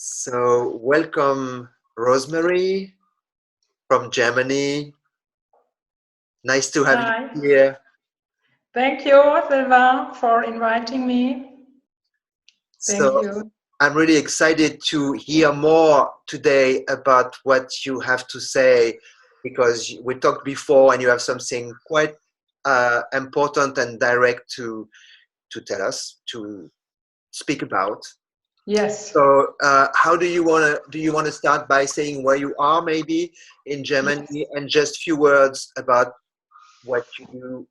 So, welcome, Rosemarie from Germany. Nice to have Hi. you here. Thank you, Sylvain, for inviting me. Thank So, you. I'm really excited to hear more today about what you have to say because we talked before and you have something quite important and direct to tell us, to speak about. Yes. So, how do you want to start by saying where you are, maybe in Germany, Yes. and just few words about what you do,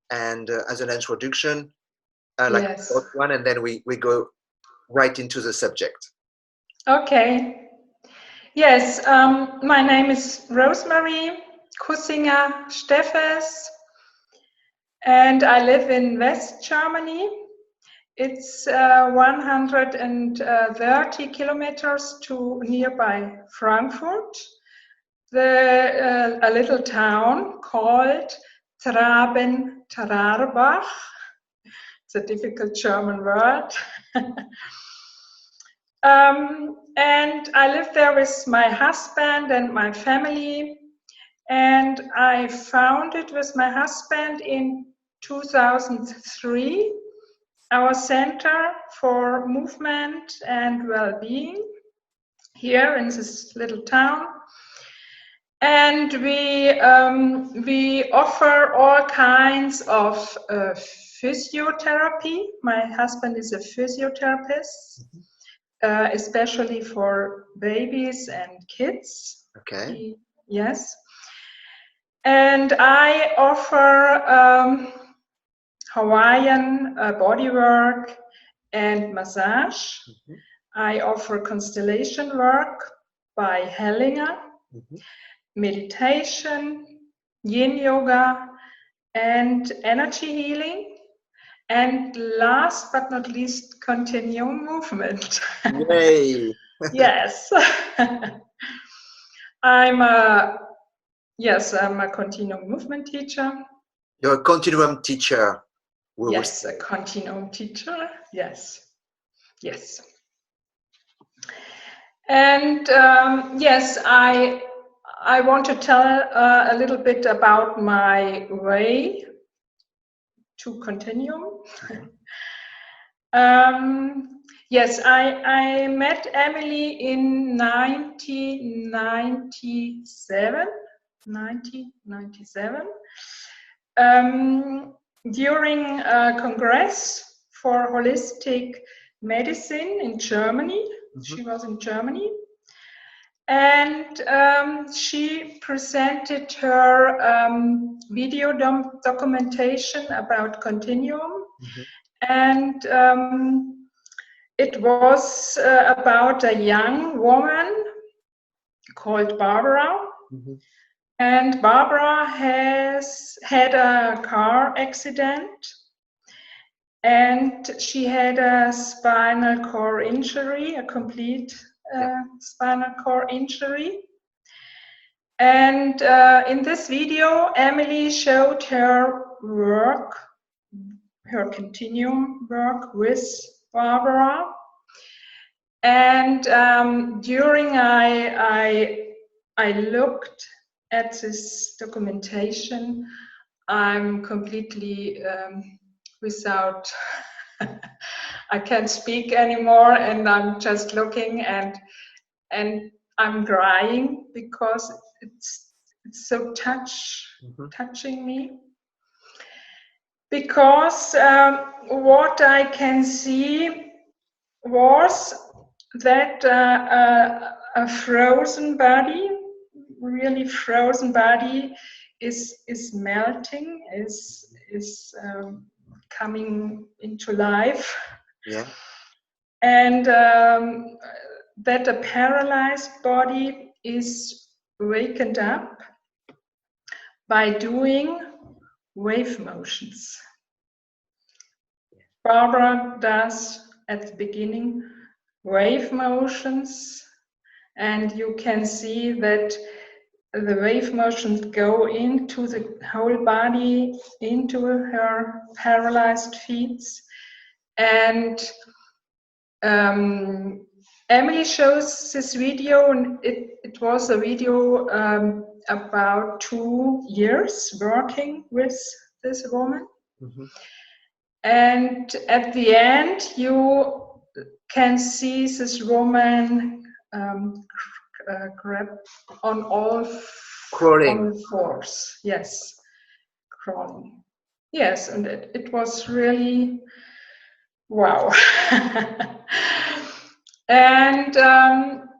and as an introduction, like a Yes. short one, and then we go right into the subject. Okay. Yes. My name is Rosemarie Kussinger-Steffes, and I live in West Germany. It's 130 kilometers to nearby Frankfurt. A little town called Traben-Trarbach. It's a difficult German word. And I live there with my husband and my family. And I founded with my husband in 2003 our Center for Movement and Well-being here in this little town. And we offer all kinds of physiotherapy. My husband is a physiotherapist, especially for babies and kids. Okay. Yes. And I offer Hawaiian bodywork and massage. I offer constellation work by Hellinger. Meditation, yin yoga, and energy healing, and last but not least, continuum movement. Yay! Yes. I'm a continuum movement teacher. You're a continuum teacher. Yes, a continuum teacher. Yes. And yes, I want to tell a little bit about my way to continuum. Yes, I met Emily in 1997. During a congress for holistic medicine in Germany. She was in Germany. And she presented her video documentation about Continuum. And it was about a young woman called Barbara. And Barbara has had a car accident. And she had a spinal cord injury, a complete spinal cord injury. And in this video, Emily showed her work, her continuum work with Barbara. And during I looked at this documentation, I'm completely without, I can't speak anymore, and I'm just looking and I'm crying because it's so touching me. Because what I can see was that a frozen body, really frozen body, is melting, is coming into life. Yeah. And that a paralyzed body is wakened up by doing wave motions. Barbara does at the beginning wave motions, and you can see that the wave motions go into the whole body, into her paralyzed feet, and Emily shows this video, and it was a video about 2 years working with this woman. Mm-hmm. And at the end, you can see this woman grab on all fours. Yes, crawling. Yes, and it was really wow. And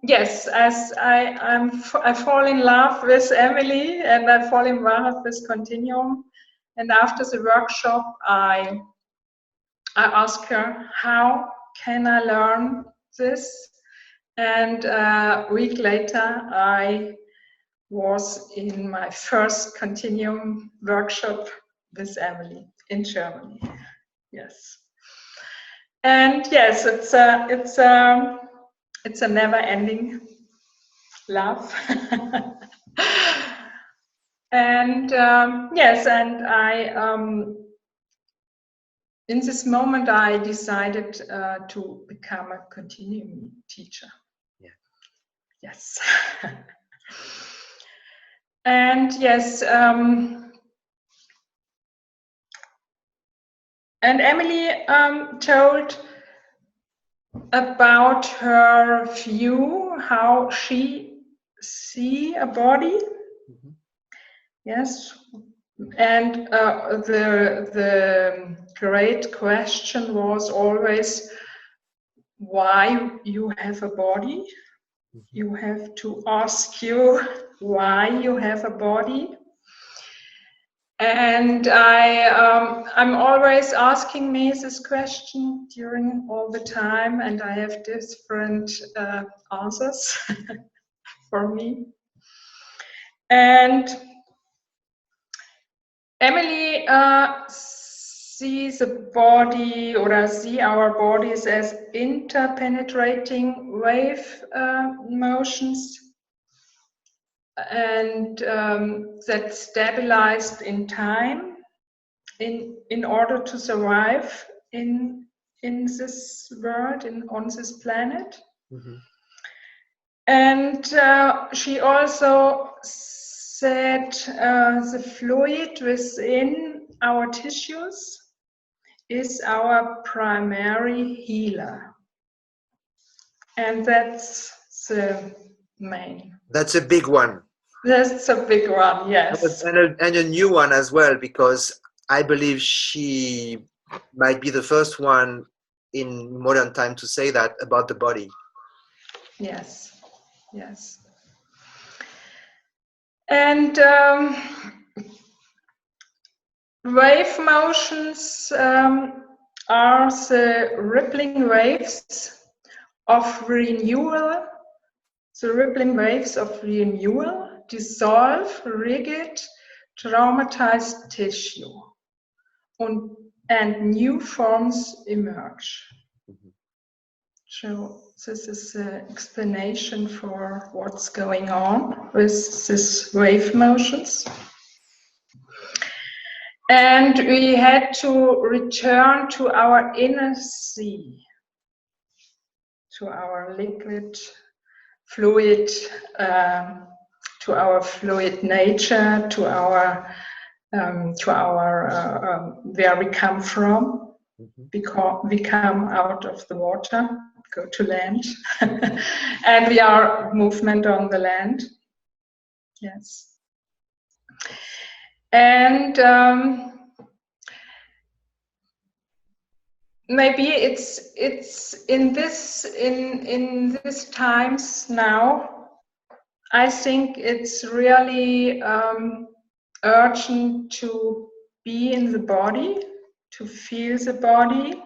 yes, as I fall in love with Emily, and I fall in love with Continuum. And after the workshop, I asked her, how can I learn this? And a week later, I was in my first Continuum workshop with Emily in Germany. Yes. And yes, it's a never-ending love. And yes, and I in this moment I decided to become a Continuum teacher. Yeah. Yes. And yes, and Emily told about her view, how she see a body. Mm-hmm. Yes, and the great question was always why you have a body. Mm-hmm. You have to ask you why you have a body. And I'm always asking me this question during all the time, and I have different answers for me. And Emily sees a body, or see our bodies as interpenetrating wave motions, and that stabilized in time in order to survive in this world, on this planet. Mm-hmm. And she also said the fluid within our tissues is our primary healer. And that's the main. That's a big one. That's a big one, yes. And a new one as well, because I believe she might be the first one in modern time to say that about the body. Yes, yes. And wave motions are the rippling waves of renewal. The rippling waves of renewal dissolve rigid, traumatized tissue, and new forms emerge. Mm-hmm. So this is an explanation for what's going on with these wave motions. And we had to return to our inner sea, to our liquid, fluid, to our fluid nature, to our where we come from. Mm-hmm. Because we come out of the water, go to land, and we are movement on the land. Yes. And maybe it's in this times now, I think it's really urgent to be in the body, to feel the body.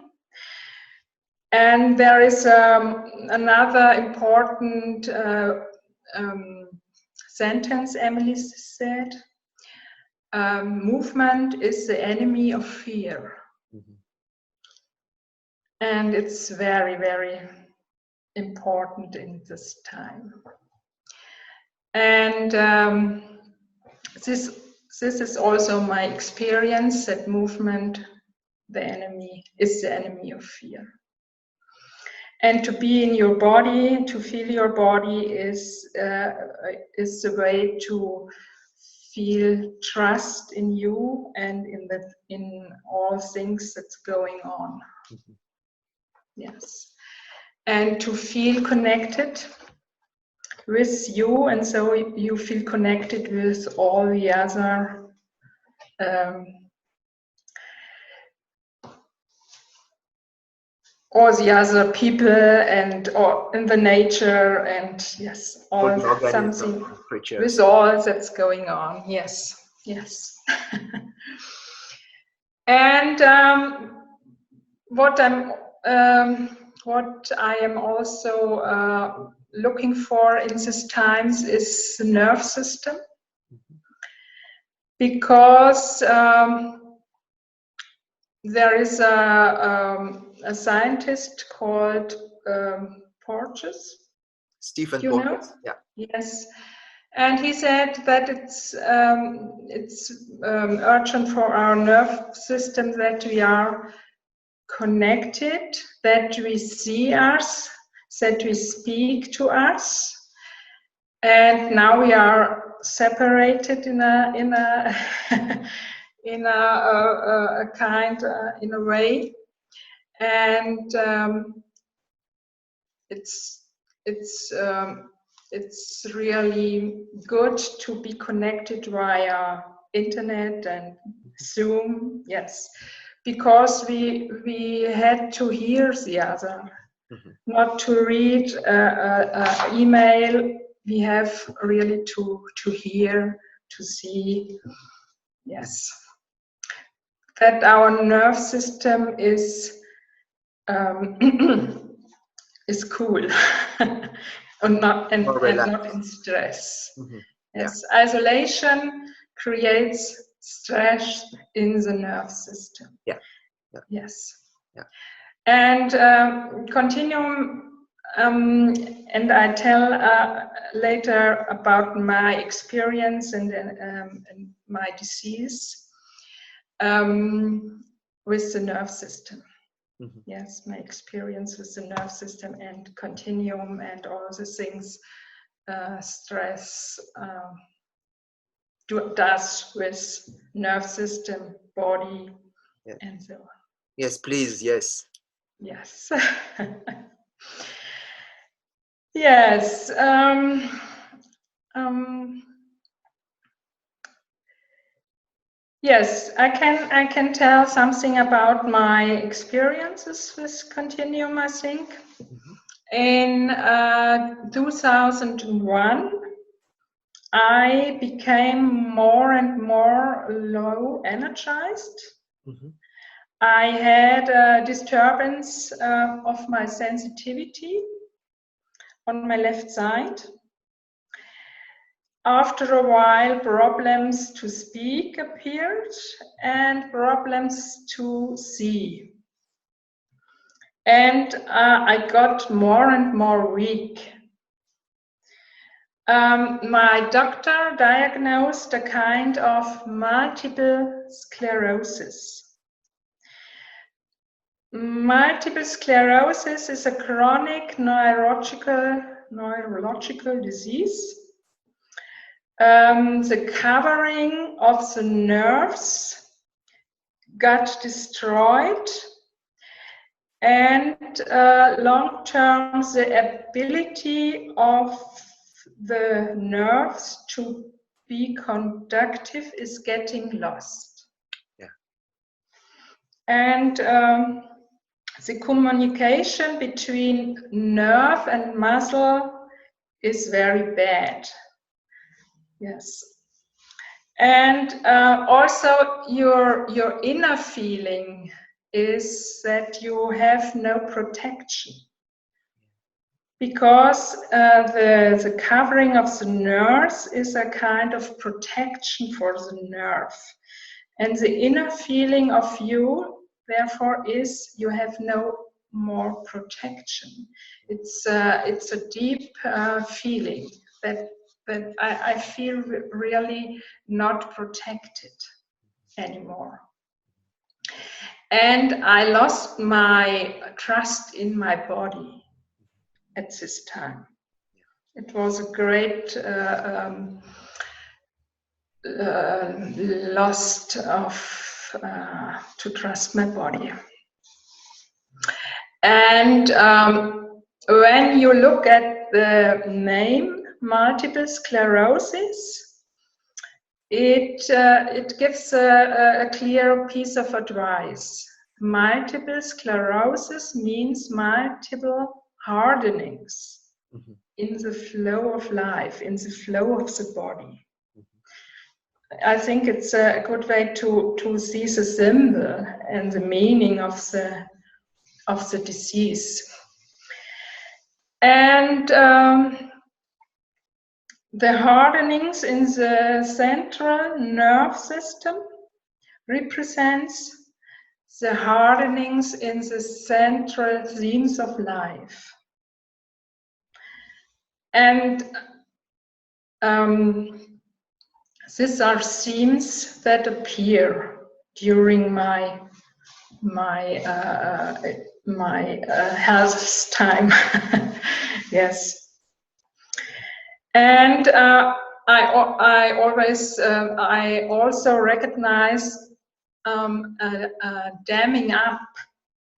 And there is another important sentence Emily said. Movement is the enemy of fear. Mm-hmm. And it's very, very important in this time. And this is also my experience, that movement is the enemy of fear. And to be in your body, to feel your body is the way to feel trust in you and in all things that's going on. Yes. And to feel connected with you, and so you feel connected with all the other people and or in the nature, and yes, all something with all that's going on. Yes, yes. And what I am also looking for in these times is the nerve system, because there is a scientist called Porges. Stephen Porges, yeah. Yes, and he said that it's urgent for our nerve system that we are connected, that we see us, that we speak to us, and now we are separated in a in a kind in a way, and it's really good to be connected via internet and Zoom. Yes, because we had to hear the other, not to read email. We have really to hear, to see. Yes, that our nerve system is is cool and not in stress. Yes, yeah. Isolation creates stress in the nerve system. Yeah. Yeah. Yes. Yeah. And Continuum, and I tell later about my experience and my disease with the nerve system. Yes, my experience with the nerve system and Continuum and all the things stress does with nerve system, body, and so on. Yes, please, yes. Yes. Yes. Yes, I can tell something about my experiences with Continuum, I think. In 2001, I became more and more low energized. I had a disturbance of my sensitivity on my left side. After a while, problems to speak appeared and problems to see. And I got more and more weak. My doctor diagnosed a kind of multiple sclerosis. Multiple sclerosis is a chronic neurological disease. The covering of the nerves got destroyed, and long term the ability of the nerves to be conductive is getting lost. Yeah. And the communication between nerve and muscle is very bad. Yes. And also your inner feeling is that you have no protection, because the covering of the nerves is a kind of protection for the nerve, and the inner feeling of you therefore is you have no more protection. It's a deep feeling that I feel really not protected anymore. And I lost my trust in my body. at this time. It was a great loss of to trust my body. And when you look at the name multiple sclerosis, it gives a clear piece of advice. Multiple sclerosis means multiple hardenings in the flow of life, in the flow of the body. I think it's a good way to see the symbol and the meaning of the disease. And the hardenings in the central nerve system represents the hardenings in the central themes of life. And these are themes that appear during my health time. Yes. And I also recognize a damming up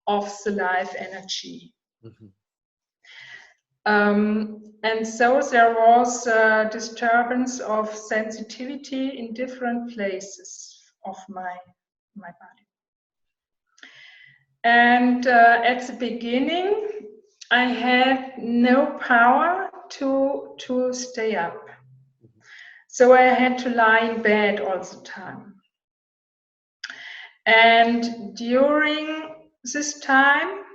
of the life energy. And so there was a disturbance of sensitivity in different places of my body. And at the beginning, I had no power to stay up. So I had to lie in bed all the time. And during this time,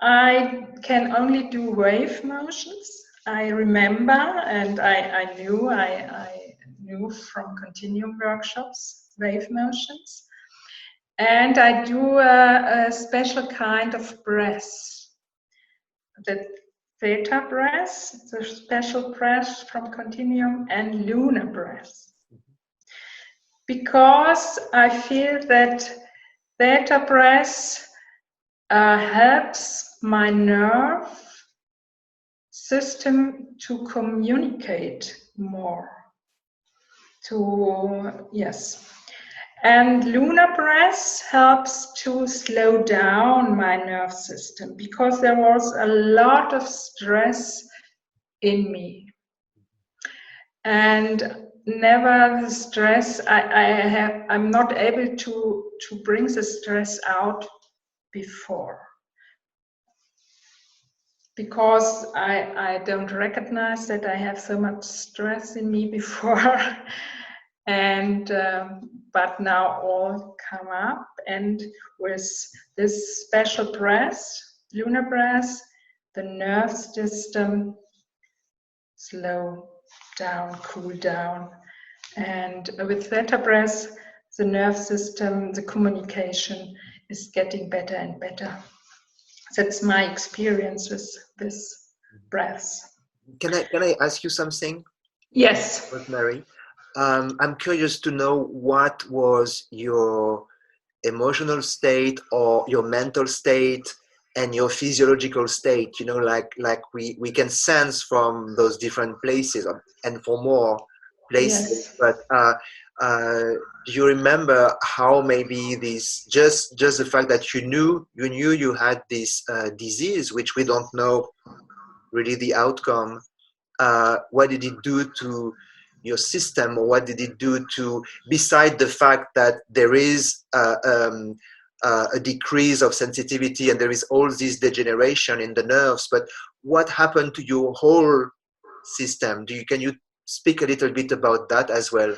I can only do wave motions. I remember, and I knew from Continuum workshops, wave motions. And I do a special kind of breath, the theta breath, the special breath from Continuum, and lunar breath. Because I feel that theta breath helps my nerve system to communicate more. And lunar breath helps to slow down my nerve system because there was a lot of stress in me. And never the stress, I'm not able to bring the stress out before. Because I don't recognize that I have so much stress in me before. And but now all come up, and with this special breath, lunar breath, the nerve system slow down, cool down, and with theta breath, the nerve system, the communication is getting better and better. That's my experience with this breath. Can I ask you something? Yes. Rosemarie? I'm curious to know what was your emotional state or your mental state and your physiological state, you know, like we can sense from those different places and for more places. Yes. But do you remember how maybe this, just the fact that you knew you had this disease, which we don't know really the outcome, what did it do to your system, or what did it do to, beside the fact that there is a decrease of sensitivity and there is all this degeneration in the nerves, but what happened to your whole system? Can you speak a little bit about that as well?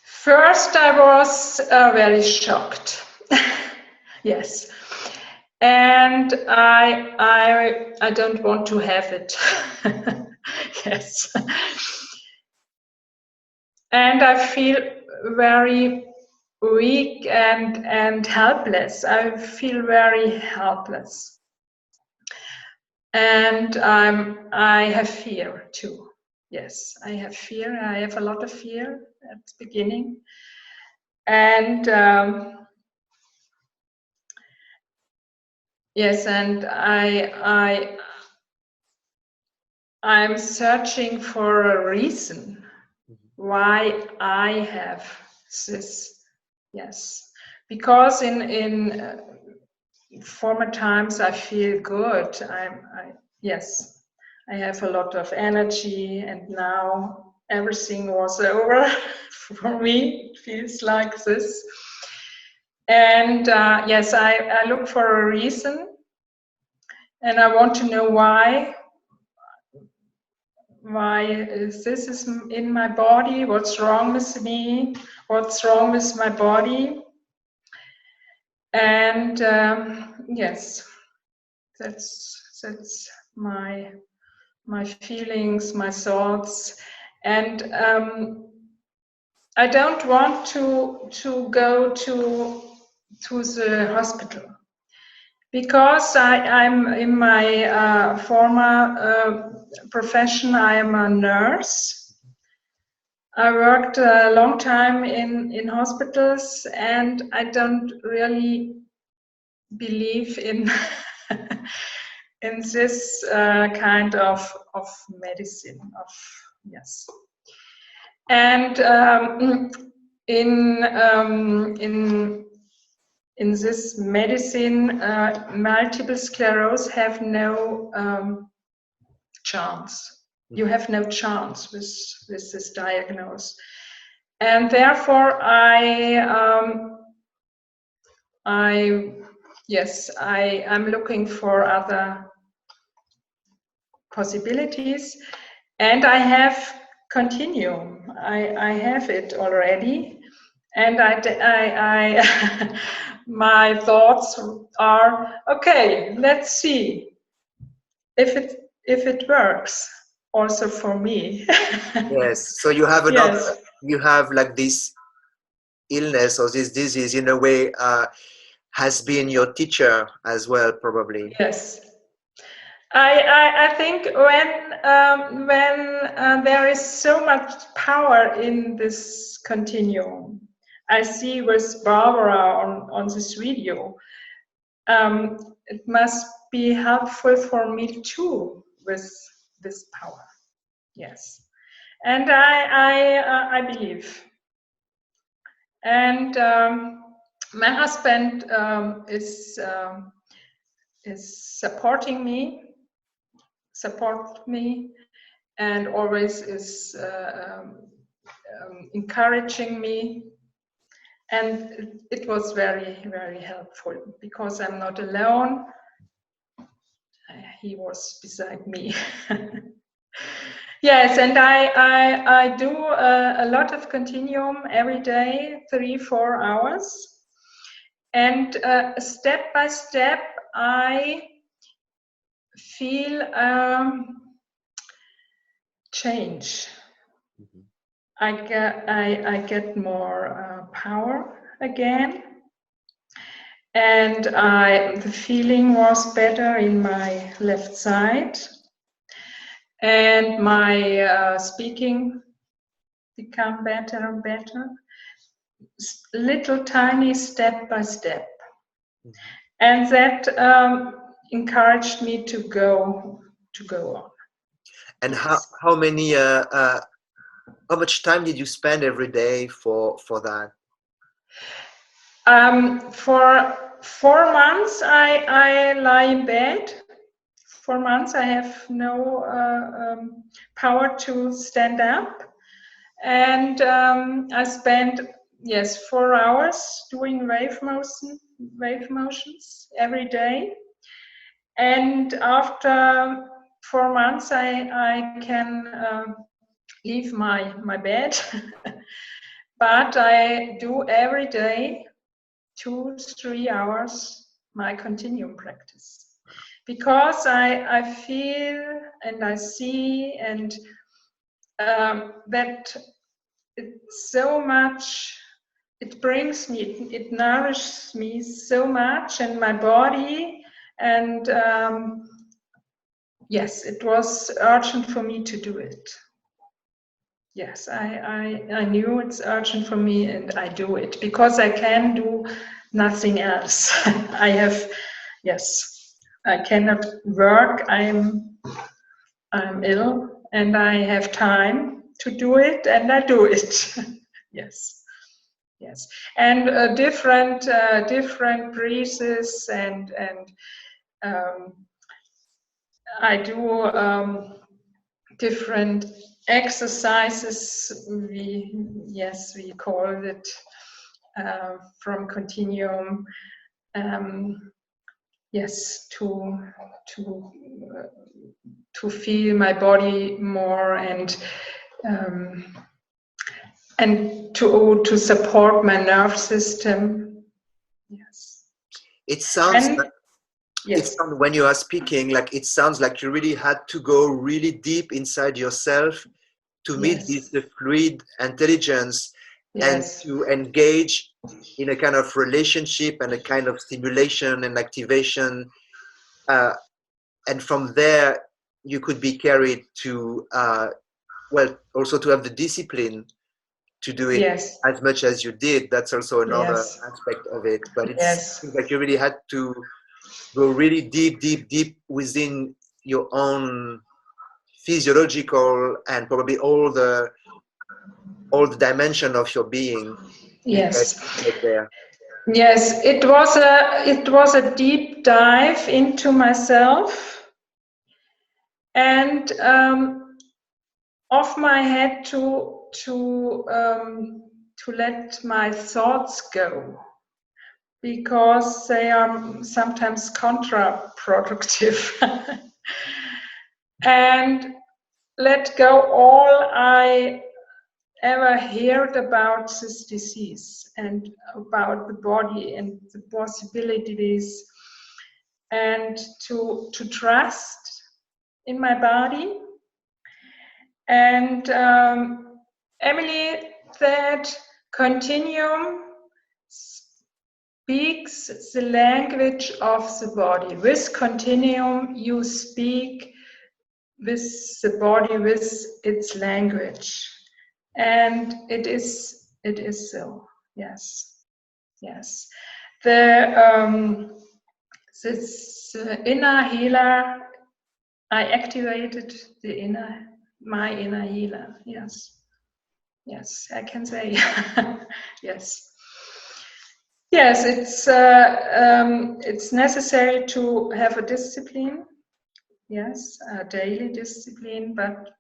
First, I was very shocked. Yes. And I don't want to have it. Yes. And I feel very weak and helpless. I feel very helpless. And I have fear too. Yes, I have fear. I have a lot of fear at the beginning. And yes, and I'm searching for a reason why I have this. Yes, because in former times I feel good. Yes, I have a lot of energy, and now everything was over for me. It feels like this. And yes, I look for a reason, and I want to know why is this in my body, what's wrong with me, what's wrong with my body. And yes, that's my feelings, my thoughts. And I don't want to go to the hospital, because I'm in my former profession. I am a nurse. I worked a long time in hospitals, and I don't really believe in in this kind of medicine. Yes, and in this medicine, multiple sclerosis have no chance. You have no chance with this diagnosis, and therefore I'm looking for other possibilities, and I have Continuum. I have it already, and I my thoughts are, okay, let's see if it works also for me. Yes. So you have another. Yes. You have like this illness or this disease in a way has been your teacher as well, probably. Yes. I think when there is so much power in this continuum, I see with Barbara on this video, it must be helpful for me too with this power. Yes, and I believe. And my husband is supporting me, and always is encouraging me, and it was very, very helpful, because I'm not alone. He was beside me. Yes, and I do a lot of Continuum every day, 3-4 hours, and step by step I feel change. I get more power again, and the feeling was better in my left side, and my speaking become better and better, little tiny step by step, and that encouraged me to go on. And Yes. how much time did you spend every day for that? For 4 months, I lie in bed. 4 months, I have no power to stand up, and I spent 4 hours doing wave motions every day. And after 4 months, I can leave my bed, but I do every day 2-3 hours my Continuum practice, because I feel and I see and that it's so much, it brings me, it nourishes me so much in my body, and yes, it was urgent for me to do it. Yes, I knew it's urgent for me, and I do it because I can do nothing else. I cannot work. I'm ill and I have time to do it, and I do it. Yes, yes, and different breezes, and I do different exercises. We call it from Continuum. Yes, to feel my body more, and to support my nerve system. Yes. It sounds And, like, yes. when you are speaking, like it sounds like you really had to go really deep inside yourself to meet Yes. this fluid intelligence, and Yes. to engage in a kind of relationship and a kind of stimulation and activation. And from there, you could be carried to, well, also to have the discipline to do it Yes. as much as you did. That's also another Yes. aspect of it. But it Yes. seems like you really had to go really deep within your own physiological and probably all the dimension of your being in order Yes. to get there. Yes. It was a deep dive into myself, and off my head to let my thoughts go, because they are sometimes counterproductive, and let go all I ever heard about this disease and about the body and the possibilities, and to trust in my body. And Emily, that Continuum speaks the language of the body. With Continuum, you speak with the body, with its language, and it is so. Yes, yes. This inner healer, I activated my inner healer. Yes, yes, I can say. Yes. Yes, it's necessary to have a discipline. Yes, a daily discipline, but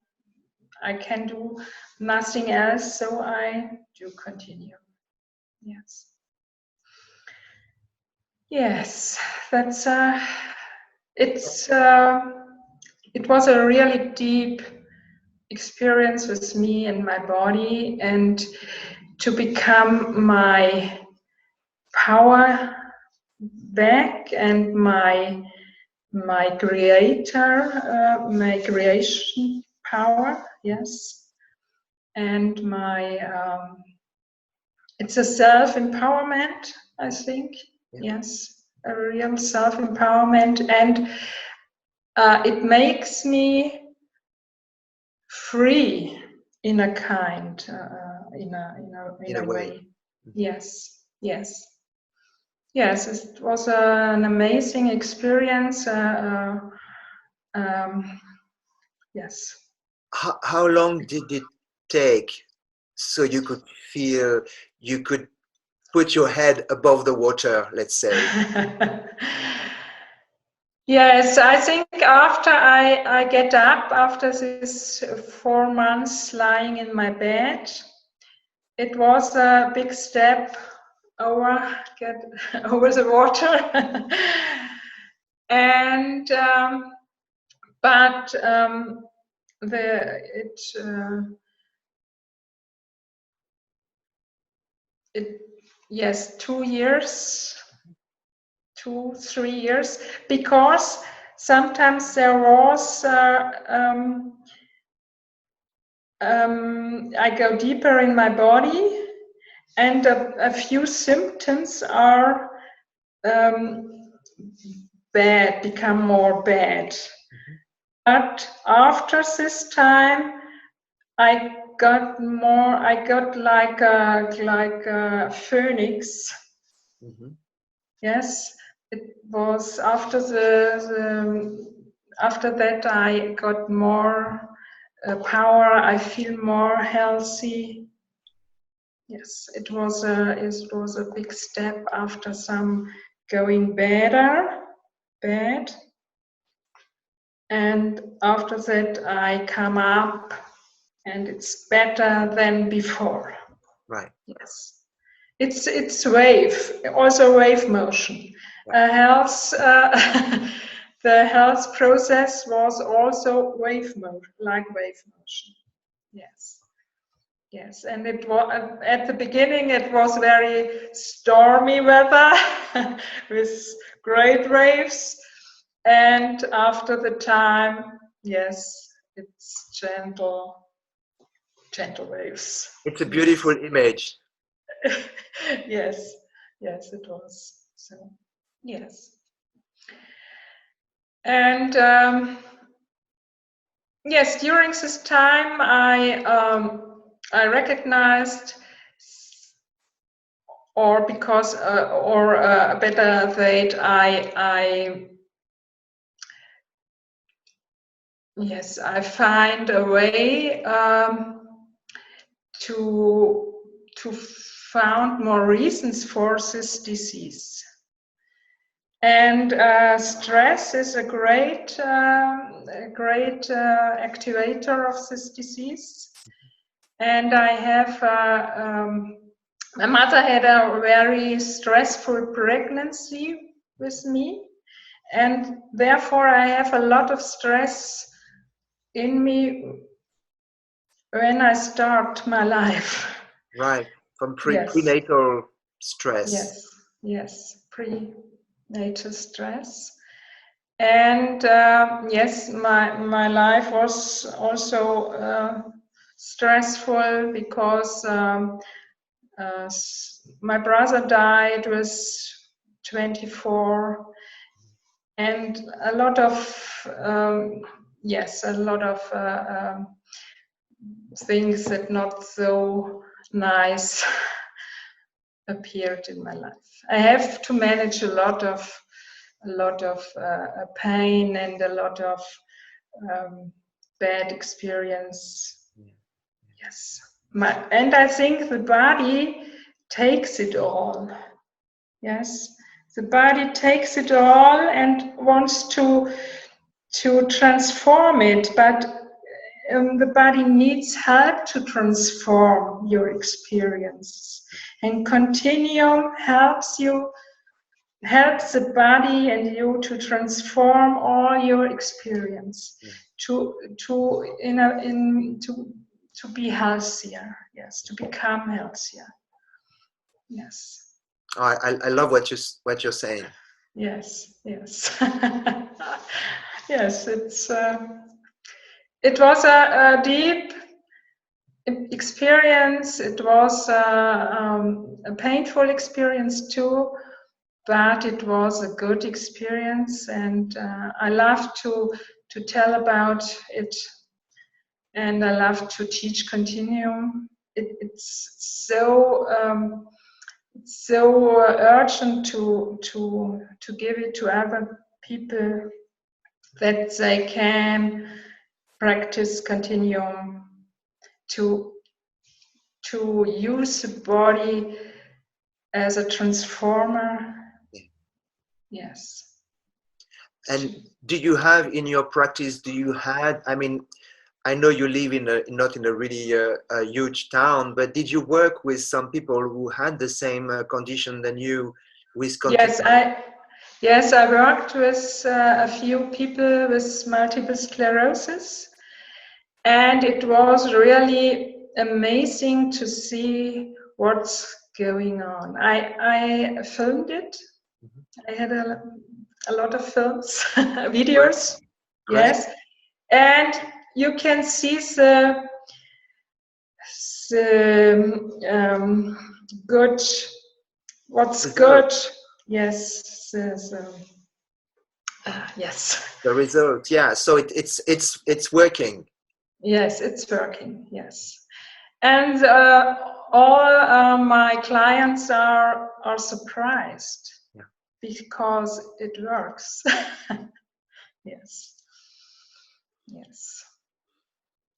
I can do nothing else, so I do continue. Yes. Yes, that's it was a really deep experience with me and my body, and to become my power back, and my creator, my creation power. Yes, and my it's a self-empowerment, I think. Yeah. Yes, a real self-empowerment, and it makes me free in a kind, in In a a way. way. Yes, yes, yes. It was an amazing experience. Yes. How long did it take so you could feel you could put your head above the water, let's say? Yes, I think after I get up after this 4 months lying in my bed, it was a big step over over the water, and but it yes, 2 years, 2-3 years, because sometimes there was I go deeper in my body, and a few symptoms are bad, become more bad. Mm-hmm. But after this time, I got like a phoenix. Mm-hmm. Yes, it was after the after that I got more power. I feel more healthy. Yes, it was a big step after some going bad, and after that I come up, and it's better than before. Right. Yes, it's wave, also wave motion. Health, the health process was also wave motion, like wave motion. Yes. Yes, and it was at the beginning. It was very stormy weather with great waves, and after the time, yes, it's gentle waves. It's a beautiful image. Yes, yes, it was. So, yes, and yes, during this time, I recognized. Or because, better that I find a way to found more reasons for this disease. And stress is a great activator of this disease. And I have. My mother had a very stressful pregnancy with me, and therefore I have a lot of stress in me when I start my life. Right, from Yes. prenatal stress. Yes, prenatal stress. And yes, my life was also stressful because my brother died with 24, and a lot of things that not so nice appeared in my life. I have to manage a lot of pain and a lot of bad experience. Yes. And I think the body takes it all. Yes, the body takes it all and wants to transform it, but the body needs help to transform your experience. And Continuum helps the body and you to transform all your experience, to be healthier. Yes, to become healthier. Yes. I love what you're saying. Yes. Yes, it was a deep experience. It was a painful experience too, but it was a good experience, and I love to tell about it, and I love to teach Continuum. It's so urgent to give it to other people that they can practice Continuum, to use the body as a transformer. Yes. And do you have in your practice, I know you live not in a really huge town, but did you work with some people who had the same condition than you with Continuum? Yes, I worked with a few people with multiple sclerosis, and it was really amazing to see what's going on. I filmed it. I had a lot of films, videos. Great. Yes, and you can see the good. What's good? Yes, yes. The result, yeah. So it's working. Yes, it's working. Yes, and all my clients are surprised because it works. Yes. Yes.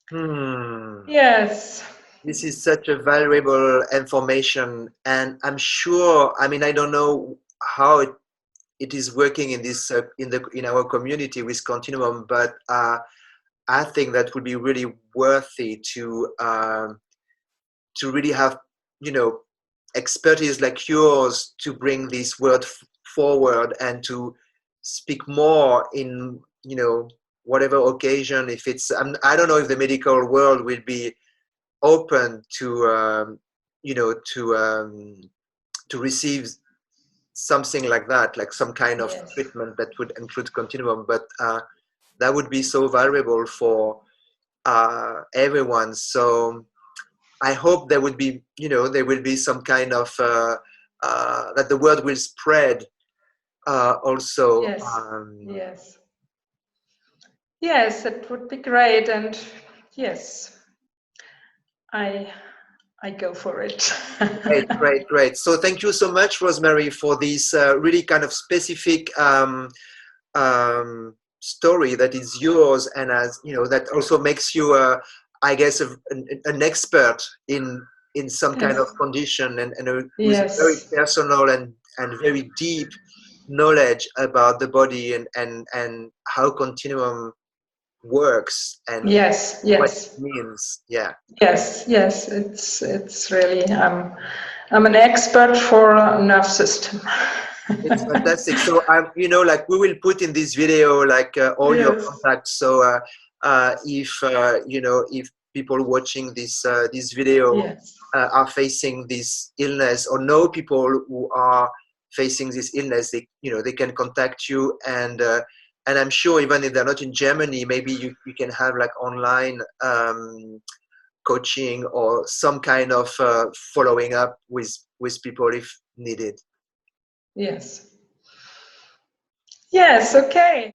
Hmm. Yes. This is such a valuable information, and I'm sure. I mean, I don't know how it is working in this in our community with Continuum, but I think that would be really worthy to really have, you know, expertise like yours to bring this word forward and to speak more in, you know, whatever occasion. If it's I don't know if the medical world will be open to you know, to receive something like that, like some kind of Yes. treatment that would include Continuum, but that would be so valuable for everyone. So I hope there would be, you know, there will be some kind of that the word will spread also. Yes. Yes. Yes, it would be great, and yes, I go for it. Great, great, great. So thank you so much, Rosemarie, for this really kind of specific story that is yours, and as you know, that also makes you, I guess, an expert in some kind Yes. of condition, and with a very Yes. personal and very deep knowledge about the body and how Continuum works and Yes. what it Yes. means. Yeah. Yes. Yes. It's really I'm an expert for nerve system. It's fantastic. So you know, like we will put in this video like all your Yes. contacts. So if you know, if people watching this video Yes. are facing this illness or know people who are facing this illness, they, you know, they can contact you, and I'm sure even if they're not in Germany, maybe you can have like online coaching or some kind of following up with people if needed. Yes. Yes. Okay.